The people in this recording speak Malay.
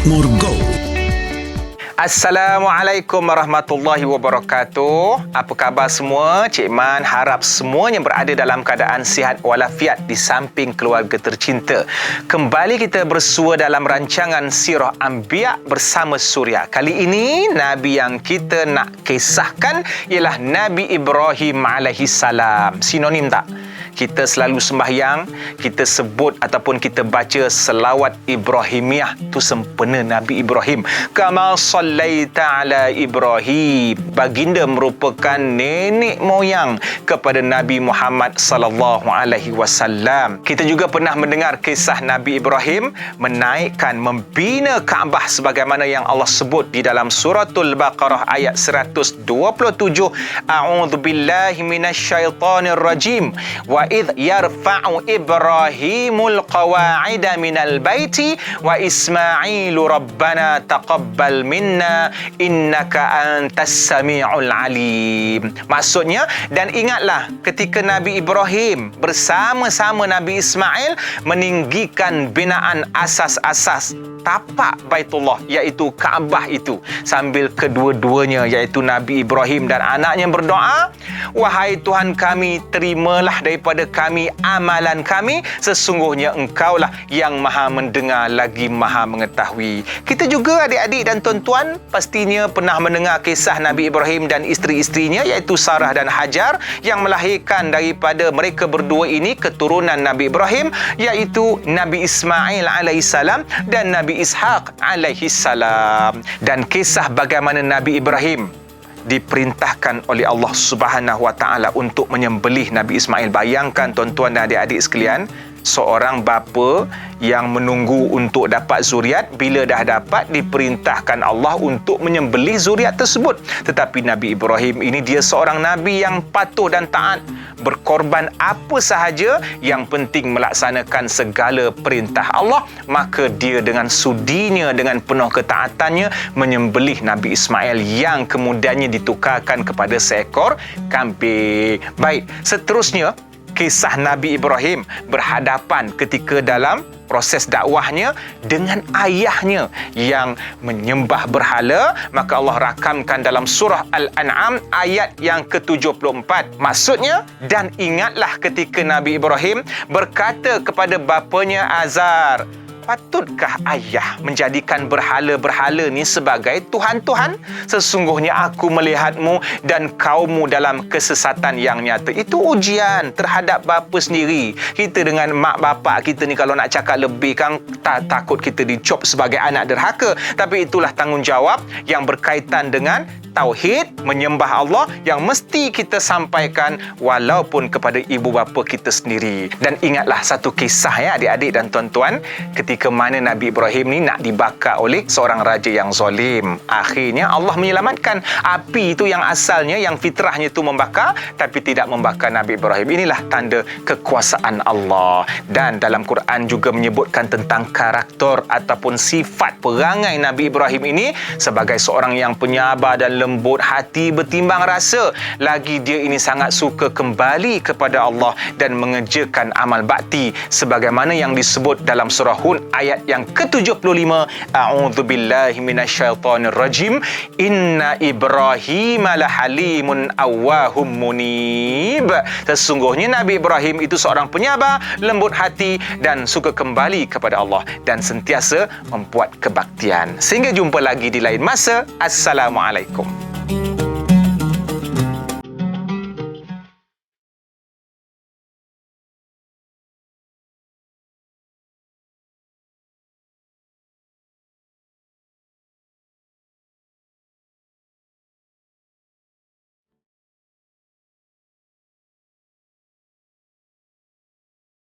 Makmur Go. Assalamualaikum warahmatullahi wabarakatuh. Apa khabar semua? Cik Man harap semuanya berada dalam keadaan sihat walafiat di samping keluarga tercinta. Kembali kita bersua dalam rancangan Sirah Anbiya bersama Suria. Kali ini Nabi yang kita nak kisahkan ialah Nabi Ibrahim alaihissalam. Sinonim tak? Kita selalu sembahyang, kita sebut ataupun kita baca selawat Ibrahimiyah, tu sempena Nabi Ibrahim. Kama sallaita ala Ibrahim. Baginda merupakan nenek moyang kepada Nabi Muhammad sallallahu alaihi wasallam. Kita juga pernah mendengar kisah Nabi Ibrahim menaikkan, membina Kaabah sebagaimana yang Allah sebut di dalam suratul Baqarah ayat 127. A'udzubillahi minasyaitonir rajim. Wa idh yarfa'u Ibrahimul qawa'ida minal baiti wa Ismailu rabbana taqabbal minna innaka antas sami'ul alim. Maksudnya, dan ingatlah ketika Nabi Ibrahim bersama-sama Nabi Ismail meninggikan binaan asas-asas tapak Baitullah, iaitu Kaabah itu, sambil kedua-duanya iaitu Nabi Ibrahim dan anaknya berdoa, wahai Tuhan kami, terimalah daripada kami amalan kami, sesungguhnya Engkaulah yang maha mendengar lagi maha mengetahui. Kita juga adik-adik dan tuan-tuan pastinya pernah mendengar kisah Nabi Ibrahim dan isteri-isterinya iaitu Sarah dan Hajar yang melahirkan daripada mereka berdua ini keturunan Nabi Ibrahim iaitu Nabi Ismail alaihissalam dan Nabi Ishaq alaihissalam. Dan kisah bagaimana Nabi Ibrahim diperintahkan oleh Allah Subhanahu Wa Taala untuk menyembelih Nabi Ismail. Bayangkan tuan-tuan dan adik-adik sekalian, seorang bapa yang menunggu untuk dapat zuriat, bila dah dapat diperintahkan Allah untuk menyembelih zuriat tersebut. Tetapi Nabi Ibrahim ini dia seorang Nabi yang patuh dan taat, berkorban apa sahaja, yang penting melaksanakan segala perintah Allah. Maka dia dengan sudinya, dengan penuh ketaatannya menyembelih Nabi Ismail yang kemudiannya ditukarkan kepada seekor kambing. Baik, seterusnya kisah Nabi Ibrahim berhadapan ketika dalam proses dakwahnya dengan ayahnya yang menyembah berhala. Maka Allah rakamkan dalam surah Al-An'am ayat yang ke-74. Maksudnya, dan ingatlah ketika Nabi Ibrahim berkata kepada bapanya Azar, patutkah ayah menjadikan berhala-berhala ni sebagai Tuhan-Tuhan? Sesungguhnya aku melihatmu dan kaummu dalam kesesatan yang nyata. Itu ujian terhadap bapa sendiri. Kita dengan mak bapak kita ni kalau nak cakap lebih kan takut kita dicop sebagai anak derhaka. Tapi itulah tanggungjawab yang berkaitan dengan tauhid, menyembah Allah yang mesti kita sampaikan walaupun kepada ibu bapa kita sendiri. Dan ingatlah satu kisah ya adik-adik dan tuan-tuan, ketika mana Nabi Ibrahim ni nak dibakar oleh seorang raja yang zalim. Akhirnya Allah menyelamatkan. Api itu yang asalnya, yang fitrahnya itu membakar, tapi tidak membakar Nabi Ibrahim. Inilah tanda kekuasaan Allah. Dan dalam Quran juga menyebutkan tentang karakter ataupun sifat perangai Nabi Ibrahim ini sebagai seorang yang penyabar dan lembut hati, bertimbang rasa. Lagi dia ini sangat suka kembali kepada Allah dan mengerjakan amal bakti sebagaimana yang disebut dalam surah Hud ayat yang ke-75. A'udzubillahi minasyaitonir rajim. Inna Ibrahim lahalimun awwahum munib. Sesungguhnya Nabi Ibrahim itu seorang penyabar, lembut hati dan suka kembali kepada Allah dan sentiasa membuat kebaktian. Sehingga jumpa lagi di lain masa. Assalamualaikum.